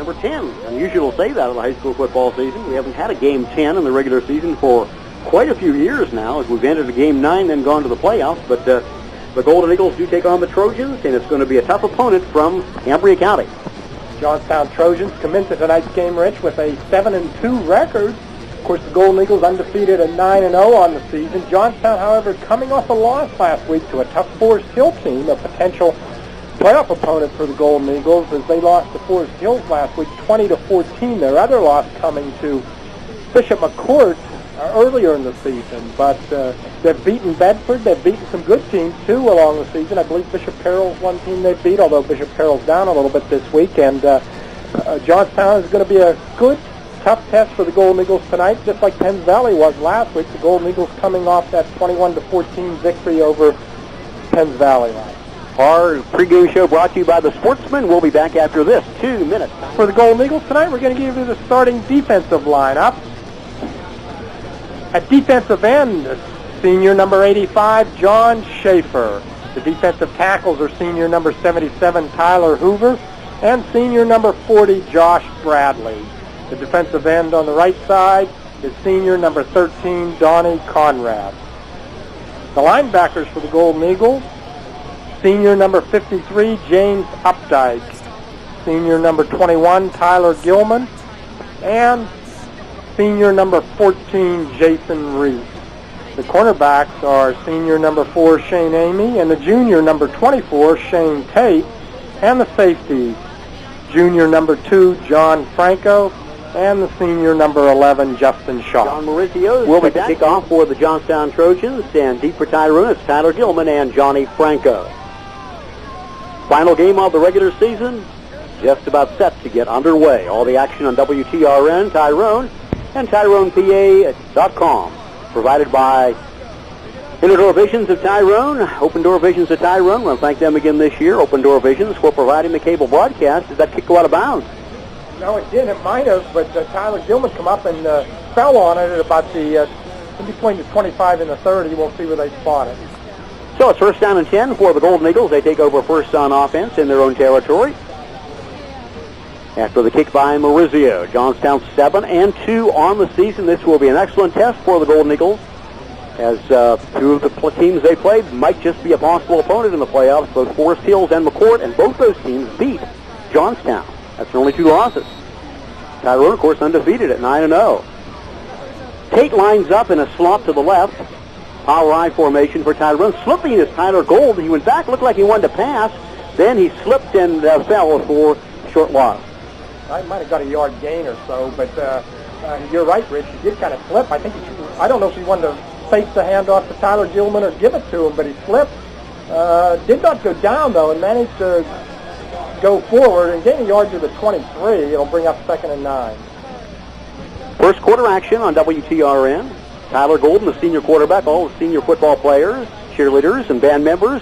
number 10. Unusual to say that in the high school football season. We haven't had a game 10 in the regular season for quite a few years now, as we've entered a game 9 and gone to the playoffs. But the Golden Eagles do take on the Trojans, and it's going to be a tough opponent from Cambria County. Johnstown Trojans come into tonight's game, Rich, with a 7-2 record. Of course, the Golden Eagles undefeated at 9-0 on the season. Johnstown, however, coming off a loss last week to a tough Forest Hill team, a potential playoff opponent for the Golden Eagles, as they lost to Forest Hills last week, 20-14. Their other loss coming to Bishop McCourt earlier in the season. But they've beaten Bedford. They've beaten some good teams, too, along the season. I believe Bishop Carroll's one team they beat, although Bishop Carroll's down a little bit this week. And Johnstown is going to be a good, tough test for the Golden Eagles tonight, just like Penns Valley was last week. The Golden Eagles coming off that 21-14 victory over Penns Valley last week. Our pregame show brought to you by the Sportsman. We'll be back after this. 2 minutes. For the Golden Eagles tonight, we're going to give you the starting defensive lineup. At defensive end, senior number 85, John Schaefer. The defensive tackles are senior number 77, Tyler Hoover, and senior number 40, Josh Bradley. The defensive end on the right side is senior number 13, Donnie Conrad. The linebackers for the Golden Eagles, senior number 53, James Updike. Senior number 21, Tyler Gilman. And senior number 14, Jason Reese. The cornerbacks are senior number 4, Shane Amy, and the junior number 24, Shane Tate. And the safeties, junior number 2, John Franco, and the senior number 11, Justin Shaw. John Maurizio will be kick off for the Johnstown Trojans, and deep for Tyrone, it's Tyler Gilman and Johnny Franco. Final game of the regular season, just about set to get underway. All the action on WTRN, Tyrone, and TyronePA.com. Provided by Inner Door Visions of Tyrone, Open Door Visions of Tyrone. I want to thank them again this year, Open Door Visions, for providing the cable broadcast. Did that kick go out of bounds? No, it didn't. It might have, but Tyler Gilman come up and fell on it at about the in between the 25 and the 30. We'll see where they spot it. So it's first down and 10 for the Golden Eagles. They take over first on offense in their own territory. After the kick by Maurizio, Johnstown 7-2 on the season. This will be an excellent test for the Golden Eagles, as two of the teams they played might just be a possible opponent in the playoffs, both Forest Hills and McCourt, and both those teams beat Johnstown. That's their only 2 losses. Tyrone, of course, undefeated at 9-0. Tate lines up in a slot to the left. Power I formation for Tyrone. Slipping is Tyler Gold. He went back, looked like he wanted to pass. Then he slipped and fell for short loss. I might have got a yard gain or so, but you're right, Rich. He did kind of slip. I don't know if he wanted to face the handoff to Tyler Gilman or give it to him, but he slipped. Did not go down, though, and managed to go forward and gain a yard to the 23. It'll bring up 2nd and 9. First quarter action on WTRN. Tyler Golden, the senior quarterback, all the senior football players, cheerleaders, and band members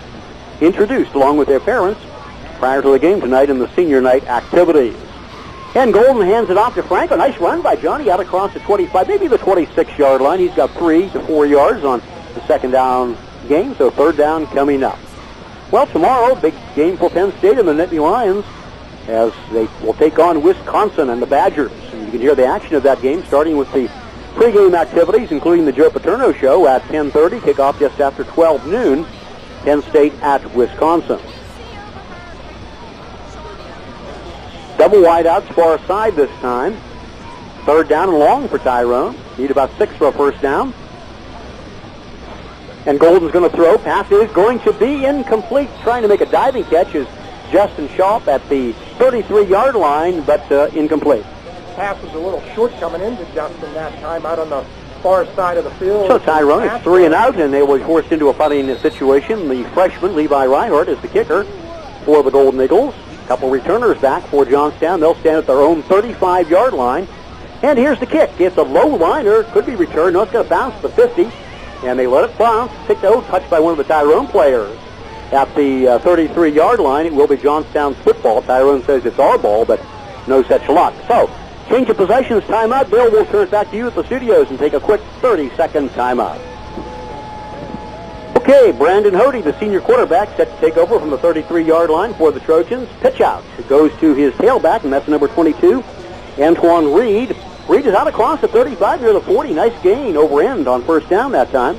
introduced along with their parents prior to the game tonight in the senior night activities. And Golden hands it off to Franco. Nice run by Johnny out across the 25, maybe the 26-yard line. He's got 3 to 4 yards on the second down game, so third down coming up. Well, tomorrow, big game for Penn State and the Nittany Lions, as they will take on Wisconsin and the Badgers. And you can hear the action of that game starting with the pregame activities, including the Joe Paterno Show at 10:30, kickoff just after 12 noon, Penn State at Wisconsin. Double wideouts far side this time. Third down and long for Tyrone. Need about 6 for a first down. And Golden's going to throw. Pass is going to be incomplete. Trying to make a diving catch is Justin Shaw at the 33-yard line, but incomplete. Pass was a little short coming into Justin that time out on the far side of the field. So Tyrone is 3 and out, and they were forced into a punting situation. The freshman, Levi Reinhardt, is the kicker for the Golden Eagles. A couple returners back for Johnstown. They'll stand at their own 35-yard line. And here's the kick. It's a low liner. Could be returned. No, it's going to bounce the 50. And they let it bounce. Touched by one of the Tyrone players. At the 33-yard line, it will be Johnstown's football. Tyrone says it's our ball, but no such luck. So, change of possessions, timeout. Bill, we'll turn it back to you at the studios and take a quick 30-second timeout. Okay, Brandon Hody, the senior quarterback, set to take over from the 33-yard line for the Trojans. Pitch out. It goes to his tailback, and that's number 22, Antoine Reed. Reed is out across the 35 near the 40. Nice gain over end on first down that time.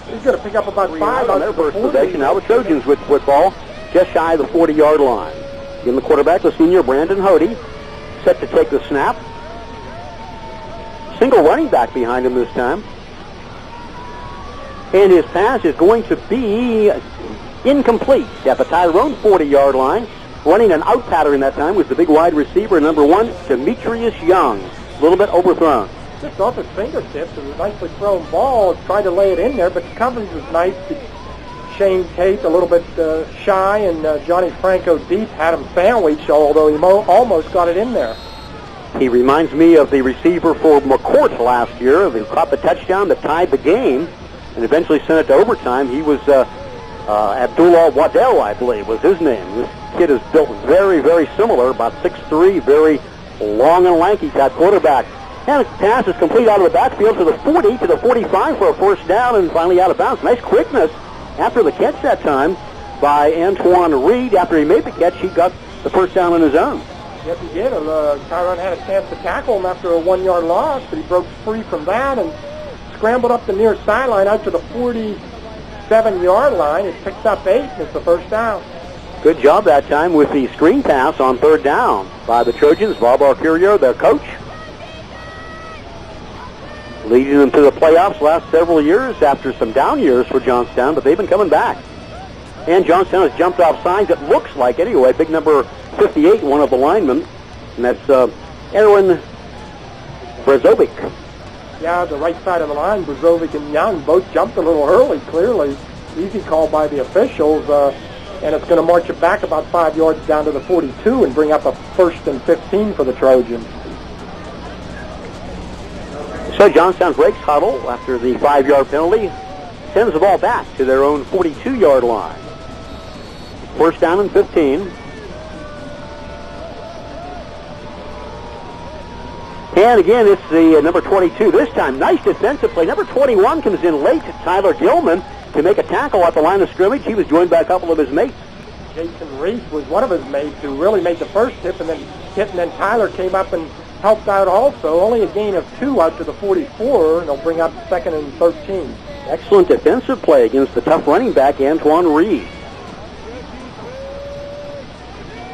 He's going to pick up about 5 on their first possession. Now the Trojans with football just shy of the 40-yard line. Again, the quarterback, the senior Brandon Hody, set to take the snap. Single running back behind him this time. And his pass is going to be incomplete at the Tyrone 40-yard line. Running an out pattern that time was the big wide receiver, number 1, Demetrius Young. A little bit overthrown. Just off his fingertips. It was a nicely thrown ball. Tried to lay it in there, but the coverage was nice. Shane Tate a little bit shy, and Johnny Franco deep had him sandwiched, although he almost got it in there. He reminds me of the receiver for McCourt last year who caught the touchdown that tied the game and eventually sent it to overtime. He was Abdullah Waddell, I believe, was his name. This kid is built very, very similar, about 6'3", very long and lanky type quarterback. And the pass is complete out of the backfield to the 40, to the 45 for a first down, and finally out of bounds. Nice quickness after the catch that time by Antoine Reed. After he made the catch, he got the first down on his own. Yes, he did. Tyrone had a chance to tackle him after a 1-yard loss, but he broke free from that and scrambled up the near sideline out to the 47-yard line. It picks up 8, and it's the first down. Good job that time with the screen pass on third down by the Trojans. Bob Arcurio, their coach, leading them to the playoffs last several years after some down years for Johnstown, but they've been coming back. And Johnstown has jumped off signs, it looks like anyway. Big number 58, one of the linemen, and that's Aaron Brazovic. Yeah, the right side of the line, Brazovic and Young both jumped a little early, clearly. Easy call by the officials, and it's going to march it back about 5 yards down to the 42 and bring up a 1st and 15 for the Trojans. So Johnstown breaks huddle after the 5-yard penalty, sends the ball back to their own 42-yard line. First down and 15. And again, it's the number 22 this time. Nice defensive play. Number 21 comes in late, Tyler Gilman, to make a tackle at the line of scrimmage. He was joined by a couple of his mates. Jason Reese was one of his mates who really made the first hit, and then Tyler came up and helped out also. Only a gain of 2 out to the 44, and they'll bring up 2nd and 13. Excellent defensive play against the tough running back, Antoine Reed.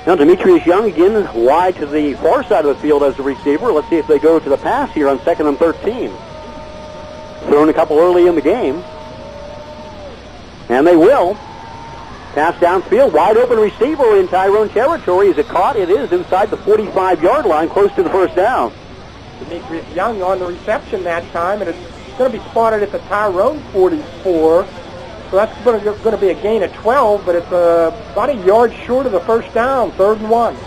Now Demetrius Young again wide to the far side of the field as a receiver. Let's see if they go to the pass here on 2nd and 13. Thrown a couple early in the game. And they will. Pass downfield, wide open receiver in Tyrone territory. Is it caught? It is inside the 45-yard line, close to the first down. Demetrius Young on the reception that time, and it's going to be spotted at the Tyrone 44. So that's going to be a gain of 12, but it's about a yard short of the first down, 3rd and 1.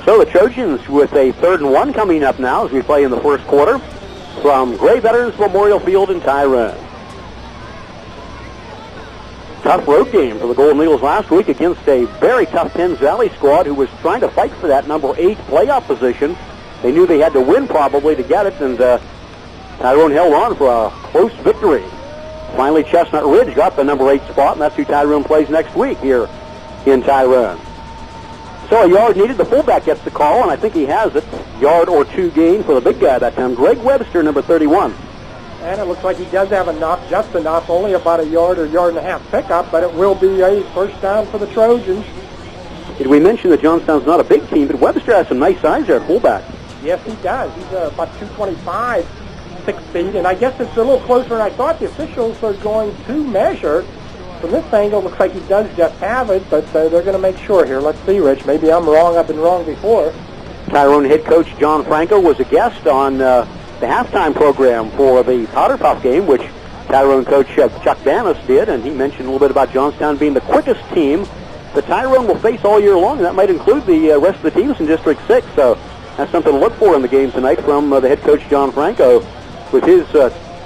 So the Trojans with a 3rd and 1 coming up now as we play in the first quarter from Gray Veterans Memorial Field in Tyrone. Tough road game for the Golden Eagles last week against a very tough Penns Valley squad who was trying to fight for that number 8 playoff position. They knew they had to win probably to get it, and Tyrone held on for a close victory. Finally, Chestnut Ridge got the number 8 spot, and that's who Tyrone plays next week here in Tyrone. So a yard needed. The fullback gets the call, and I think he has it. Yard or 2 gain for the big guy that time. Greg Webster, number 31. And it looks like he does have enough, just enough, only about a yard or yard and a half pickup, but it will be a first down for the Trojans. Did we mention that Johnstown's not a big team, but Webster has some nice size there at fullback. Yes, he does. He's about 225. 6 feet, and I guess it's a little closer than I thought. The officials are going to measure. From this angle, it looks like he does just have it, but they're going to make sure here. Let's see, Rich. Maybe I'm wrong. I've been wrong before. Tyrone head coach John Franco was a guest on the halftime program for the Powder Puff game, which Tyrone coach Chuck Bannis did, and he mentioned a little bit about Johnstown being the quickest team that Tyrone will face all year long, and that might include the rest of the teams in District 6. So that's something to look for in the game tonight from the head coach John Franco, with his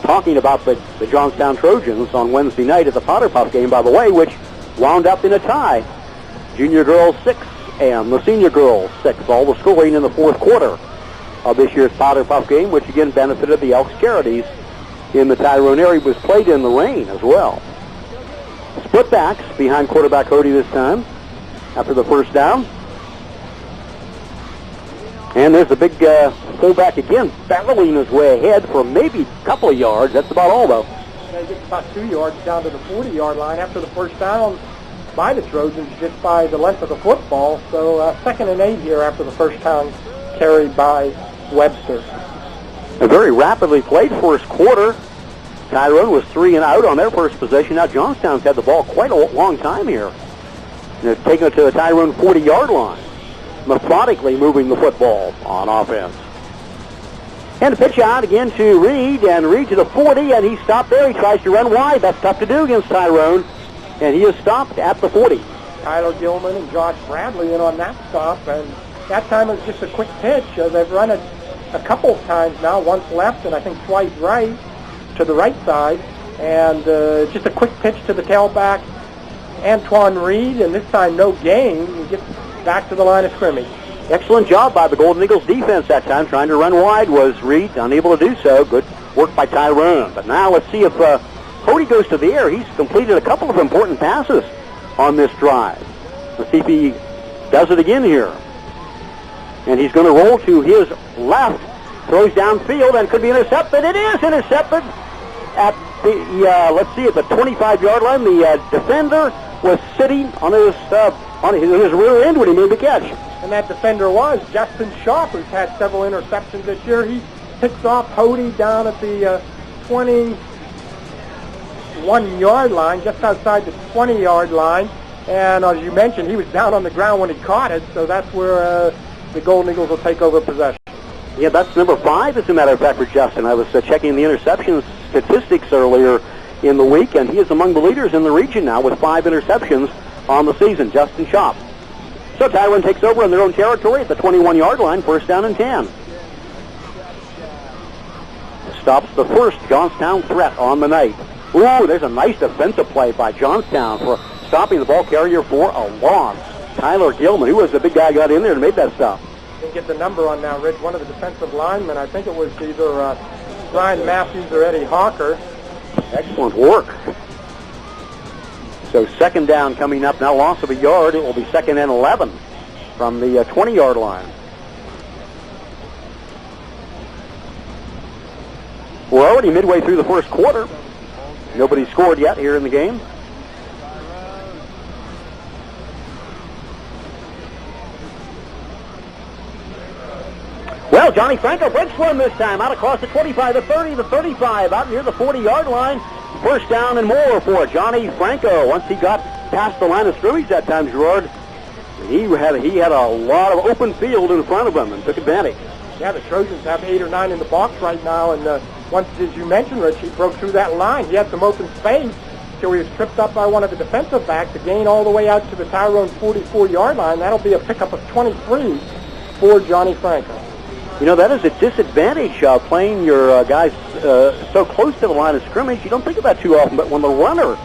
talking about the Johnstown Trojans on Wednesday night at the Powder Puff game, by the way, which wound up in a tie. Junior girls 6 and the senior girls 6. All the scoring in the 4th quarter of this year's Powder Puff game, which again benefited the Elks Charities in the Tyrone area. Was played in the rain as well. split backs behind quarterback Cody this time after the first down. And there's the big fullback again, barreling his way ahead for maybe a couple of yards. That's about all, though. They get about 2 yards down to the 40-yard line after the first down by the Trojans, just by the length of the football. So 2nd and 8 here after the first down carry by Webster. A very rapidly played first quarter. Tyrone was 3 and out on their first possession. Now Johnstown's had the ball quite a long time here. And they've taken it to the Tyrone 40-yard line, methodically moving the football on offense. And the pitch out again to Reed, and Reed to the 40, and he stopped there. He tries to run wide. That's tough to do against Tyrone, and he is stopped at the 40. Tyler Gilman and Josh Bradley in on that stop, and that time it was just a quick pitch. They've run it a couple of times now, once left and I think twice right, to the right side, and just a quick pitch to the tailback, Antoine Reed, and this time no gain. He gets back to the line of scrimmage. Excellent job by the Golden Eagles defense that time. Trying to run wide was Reed, unable to do so. Good work by Tyrone. But now let's see if Cody goes to the air. He's completed a couple of important passes on this drive. Let's see if he does it again here. And he's going to roll to his left, throws downfield, and could be intercepted. It is intercepted at the, let's see, at the 25-yard line. The defender was sitting on his rear end when he made the catch. And that defender was Justin Schaub, who's had several interceptions this year. He picks off Hody down at the 21-yard line, just outside the 20-yard line. And as you mentioned, he was down on the ground when he caught it, so that's where the Golden Eagles will take over possession. Yeah, that's number 5, as a matter of fact, for Justin. I was checking the interception statistics earlier in the week, and he is among the leaders in the region now with 5 interceptions on the season, Justin Schaub. So Tyrone takes over in their own territory at the 21-yard line, 1st down and 10. Stops the first Johnstown threat on the night. Ooh, there's a nice defensive play by Johnstown for stopping the ball carrier for a loss. Tyler Gilman, who was the big guy, got in there and made that stop. Didn't get the number on now, Rich. One of the defensive linemen, I think it was either Brian Matthews or Eddie Hawker. Excellent work. So 2nd down coming up now, loss of a yard. It will be 2nd and 11 from the 20-yard line. We're already midway through the first quarter. Nobody scored yet here in the game. Well, Johnny Franco breaks one this time, out across the 25, the 30, the 35, out near the 40-yard line. 1st down and more for Johnny Franco. Once he got past the line of scrimmage that time, Gerard, he had a lot of open field in front of him and took advantage. Yeah, the Trojans have 8 or 9 in the box right now, and once, as you mentioned, Rich, he broke through that line. He had some open space, so he was tripped up by one of the defensive backs to gain all the way out to the Tyrone 44-yard line. That'll be a pickup of 23 for Johnny Franco. You know, that is a disadvantage playing your guys so close to the line of scrimmage. You don't think about too often, but when the runner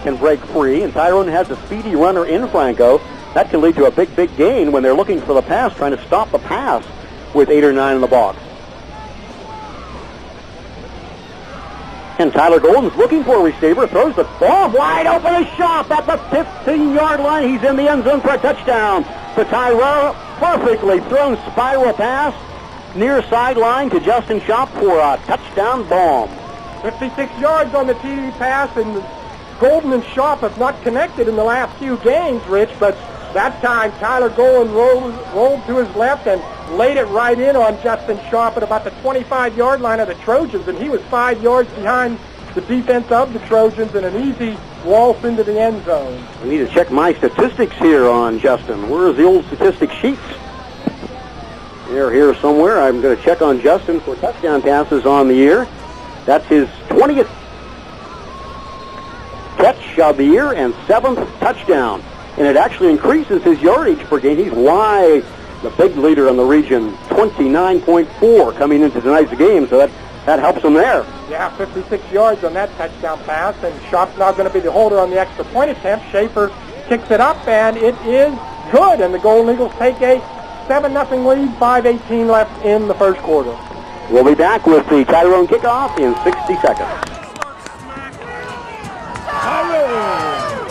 can break free, and Tyrone has a speedy runner in Franco, that can lead to a big, big gain when they're looking for the pass, trying to stop the pass with 8 or 9 in the box. And Tyler Golden's looking for a receiver, throws the ball wide open, a shot at the 15-yard line. He's in the end zone for a touchdown. The Tyrone, perfectly thrown spiral pass, near sideline to Justin Schaub for a touchdown bomb. 56 yards on the TD pass, and Golden and Schaub have not connected in the last few games, Rich, but that time Tyler Golden rolled to his left and laid it right in on Justin Schaub at about the 25-yard line of the Trojans, and he was 5 yards behind the defense of the Trojans and an easy waltz into the end zone. I need to check my statistics here on Justin. Where's the old statistics sheets? They're here somewhere. I'm going to check on Justin for touchdown passes on the year. That's his 20th catch of the year and 7th touchdown. And it actually increases his yardage per game. He's wide, the big leader in the region, 29.4 coming into tonight's game, so that helps him there. Yeah, 56 yards on that touchdown pass, and Schaub's now going to be the holder on the extra point attempt. Schaefer kicks it up, and it is good, and the Golden Eagles take a 7-0 lead, 5:18 left in the first quarter. We'll be back with the Tyrone kickoff in 60 seconds. Tyrone!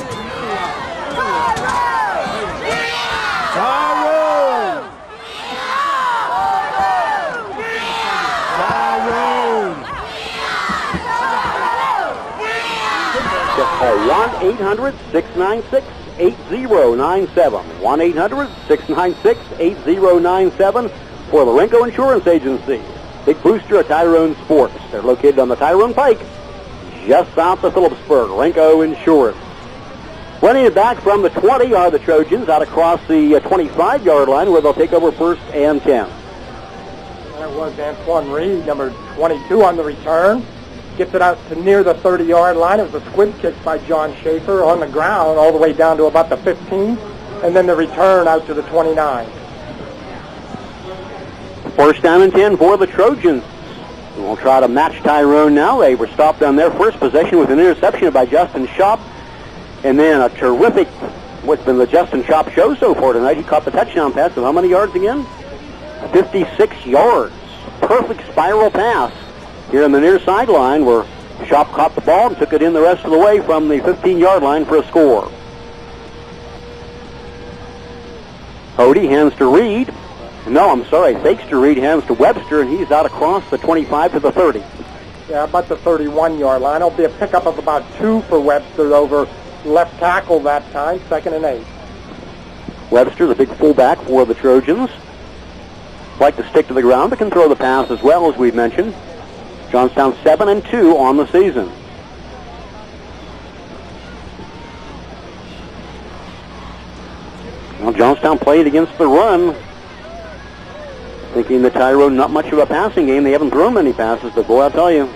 Call 1-800-696-8097. 1-800-696-8097 for the Renko Insurance Agency. Big booster of Tyrone Sports. They're located on the Tyrone Pike, just south of Phillipsburg. Renko Insurance. Running it back from the 20 are the Trojans out across the 25-yard line where they'll take over 1st and 10. That was Antoine Reed, number 22 on the return. Gets it out to near the 30-yard line. It was a squib kick by John Schaefer on the ground all the way down to about the 15, and then the return out to the 29. 1st down and 10 for the Trojans. We'll try to match Tyrone now. They were stopped on their first possession with an interception by Justin Schopp. And then a terrific, what's been the Justin Schopp show so far tonight. He caught the touchdown pass of how many yards again? 56 yards. Perfect spiral pass here on the near sideline where Schopp caught the ball and took it in the rest of the way from the 15-yard line for a score. Hodey hands to Reed. No, I'm sorry, fakes to Reed, hands to Webster, and he's out across the 25 to the 30. Yeah, about the 31-yard line. It'll be a pickup of about 2 for Webster over left tackle that time, 2nd and 8. Webster, the big fullback for the Trojans. Like to stick to the ground, but can throw the pass as well, as we've mentioned. Johnstown 7-2 on the season. Well, Johnstown played against the run, thinking that Tyrone not much of a passing game. They haven't thrown many passes, but boy, I'll tell you,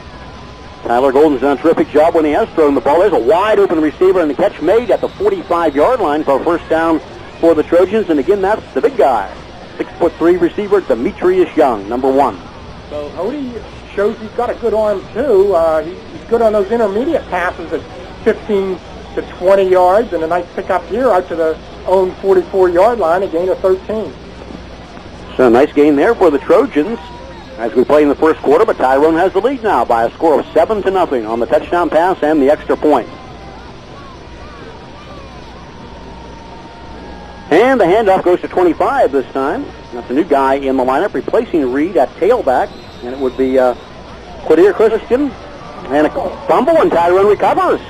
Tyler Golden's done a terrific job when he has thrown the ball. There's a wide open receiver, and the catch made at the 45-yard line for a 1st down for the Trojans. And again, that's the big guy, 6'3" receiver, Demetrius Young, number 1. So Hodey shows he's got a good arm too. He's good on those intermediate passes at 15 to 20 yards, and a nice pickup here out to the own 44-yard line, a gain of 13. So a nice gain there for the Trojans as we play in the first quarter, but Tyrone has the lead now by a score of 7-0 on the touchdown pass and the extra point. And the handoff goes to 25 this time. That's a new guy in the lineup replacing Reed at tailback, and it would be Quadir Christian. And a fumble, and Tyrone recovers.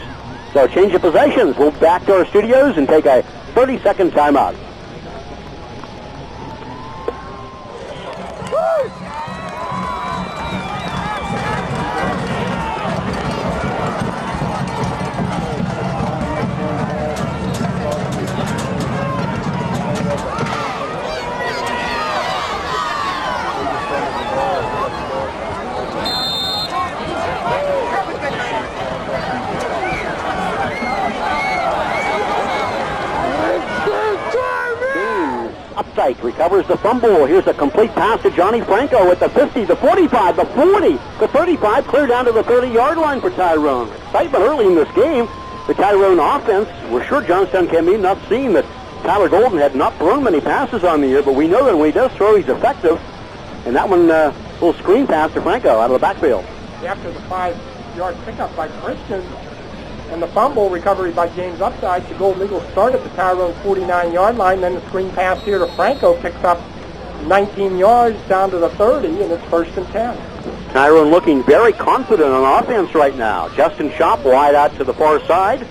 So change of possessions. We'll back to our studios and take a 30-second timeout. Recovers the fumble. Here's a complete pass to Johnny Franco at the 50, the 45, the 40, the 35, clear down to the 30-yard line for Tyrone. Excitement early in this game. The Tyrone offense, we're sure Johnstown came in not seeing that Tyler Golden had not thrown many passes on the year, but we know that when he does throw, he's effective. And that one, little screen pass to Franco out of the backfield. After the 5-yard pickup by Christian, and the fumble recovery by James Upside, the Golden Eagles start at the Tyrone 49-yard line. Then the screen pass here to Franco picks up 19 yards down to the 30, and it's 1st and 10. Tyrone looking very confident on offense right now. Justin Schopp wide out to the far side.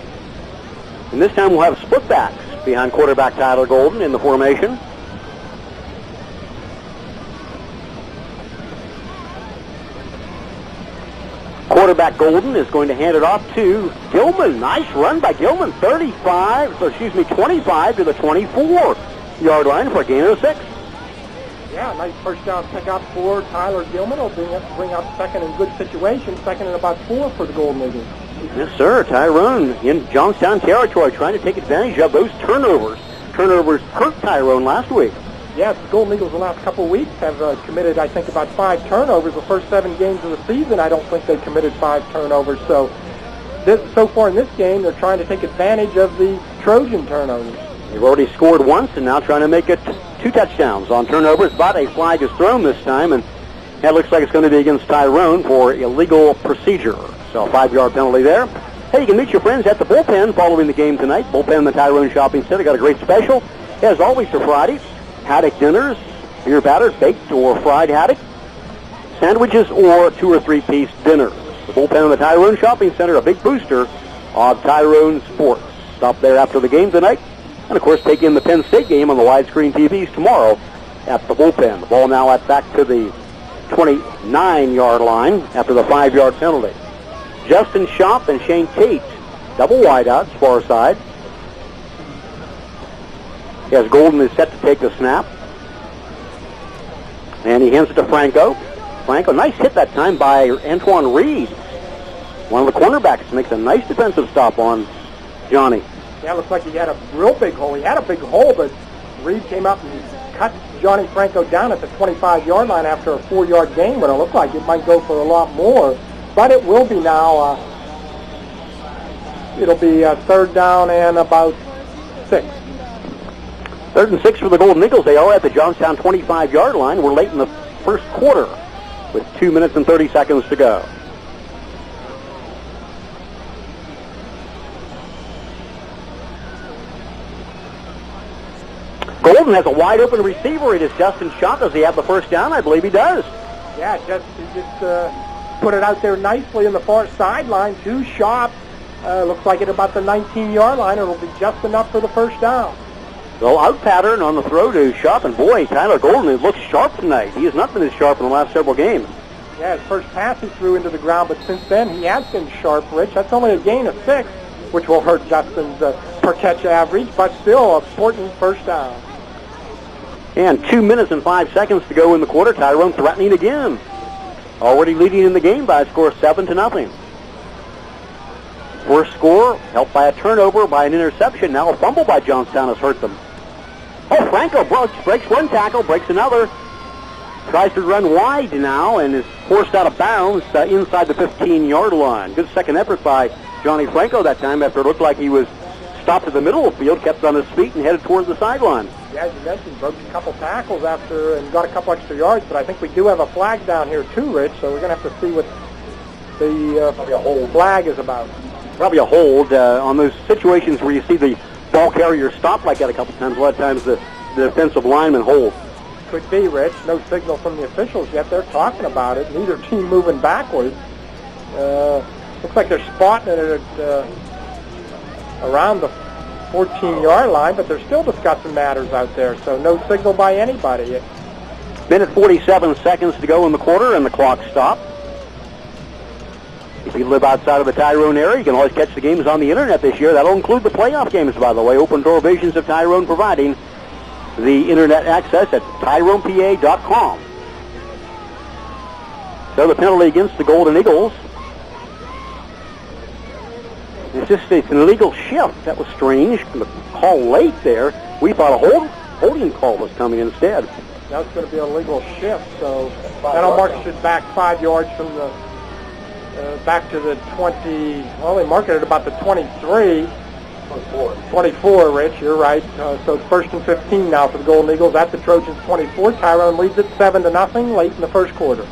And this time we'll have split backs behind quarterback Tyler Golden in the formation. Quarterback Golden is going to hand it off to Gilman. Nice run by Gilman. 25 to the 24-yard line for a gain of 6. Yeah, nice 1st down pickup for Tyler Gilman. Will bring up 2nd in good situation. 2nd and about 4 for the Golden Eagles. Yes, sir. Tyrone in Johnstown territory trying to take advantage of those turnovers. Turnovers hurt Tyrone last week. Yes, the Golden Eagles the last couple of weeks have committed, I think, about 5 turnovers. The first 7 games of the season, I don't think they committed 5 turnovers. So far in this game, they're trying to take advantage of the Trojan turnovers. They've already scored once and now trying to make it 2 touchdowns on turnovers, but a flag is thrown this time, and that looks like it's going to be against Tyrone for illegal procedure. So a 5-yard penalty there. Hey, you can meet your friends at the Bullpen following the game tonight. Bullpen, the Tyrone Shopping Center, got a great special. As always for Friday, haddock dinners, beer batter, baked or fried haddock, sandwiches, or 2 or 3 piece dinners. The Bullpen and the Tyrone Shopping Center, a big booster of Tyrone Sports. Stop there after the game tonight. And, of course, take in the Penn State game on the widescreen TVs tomorrow at the bullpen. The ball now back to the 29-yard line after the 5-yard penalty. Justin Schopp and Shane Tate, double wideouts, far side. As Golden is set to take the snap. And he hands it to Franco. Franco, nice hit that time by Antoine Reed. One of the cornerbacks makes a nice defensive stop on Johnny. Yeah, it looks like he had a real big hole. He had a big hole, but Reed came up and cut Johnny Franco down at the 25-yard line after a 4-yard gain, but it looked like it might go for a lot more. But it will be now. It'll be third down and about 6. 3rd and 6 for the Golden Eagles. They are at the Johnstown 25-yard line. We're late in the first quarter with 2 minutes and 30 seconds to go. Golden has a wide open receiver. It is Justin Schopp. Does he have the first down? I believe he does. Yeah, he just put it out there nicely in the far sideline to Schopp. Looks like at about the 19-yard line. It'll be just enough for the first down. So out pattern on the throw to Schopp, and boy, Tyler Golden looks sharp tonight. He has not been as sharp in the last several games. Yeah, his first pass he threw into the ground, but since then he has been sharp, Rich. That's only a gain of 6, which will hurt Justin's per catch average, but still an important first down. And 2 minutes and 5 seconds to go in the quarter. Tyrone threatening again. Already leading in the game by a score of 7-0. First score helped by a turnover, by an interception. Now a fumble by Johnstown has hurt them. Oh, Franco breaks one tackle, breaks another. Tries to run wide now and is forced out of bounds inside the 15-yard line. Good second effort by Johnny Franco that time after it looked like he was stopped at the middle of the field, kept on his feet and headed towards the sideline. Yeah, as you mentioned, broke a couple tackles after and got a couple extra yards, but I think we do have a flag down here too, Rich, so we're going to have to see what the flag is about. Probably a hold on those situations where you see the ball carrier stop like that a couple times. A lot of times the defensive lineman holds. Could be, Rich. No signal from the officials yet. They're talking about it. Neither team moving backwards. Looks like they're spotting it at around the 14-yard line, but they're still discussing matters out there, so no signal by anybody. Minute 47 seconds to go in the quarter, and the clock stopped. If you live outside of the Tyrone area, you can always catch the games on the internet this year. That'll include the playoff games, by the way. Open Door Visions of Tyrone providing the internet access at TyronePA.com. So the penalty against the Golden Eagles. It's an illegal shift. That was strange. The call late there. We thought a holding call was coming instead. That's going to be a legal shift, so that'll mark it back 5 yards from the back to the 20. Well, they marked it at about the 23. 24, Rich, you're right. So it's 1st and 15 now for the Golden Eagles at the Trojans 24. Tyrone leads it 7-0 late in the first quarter.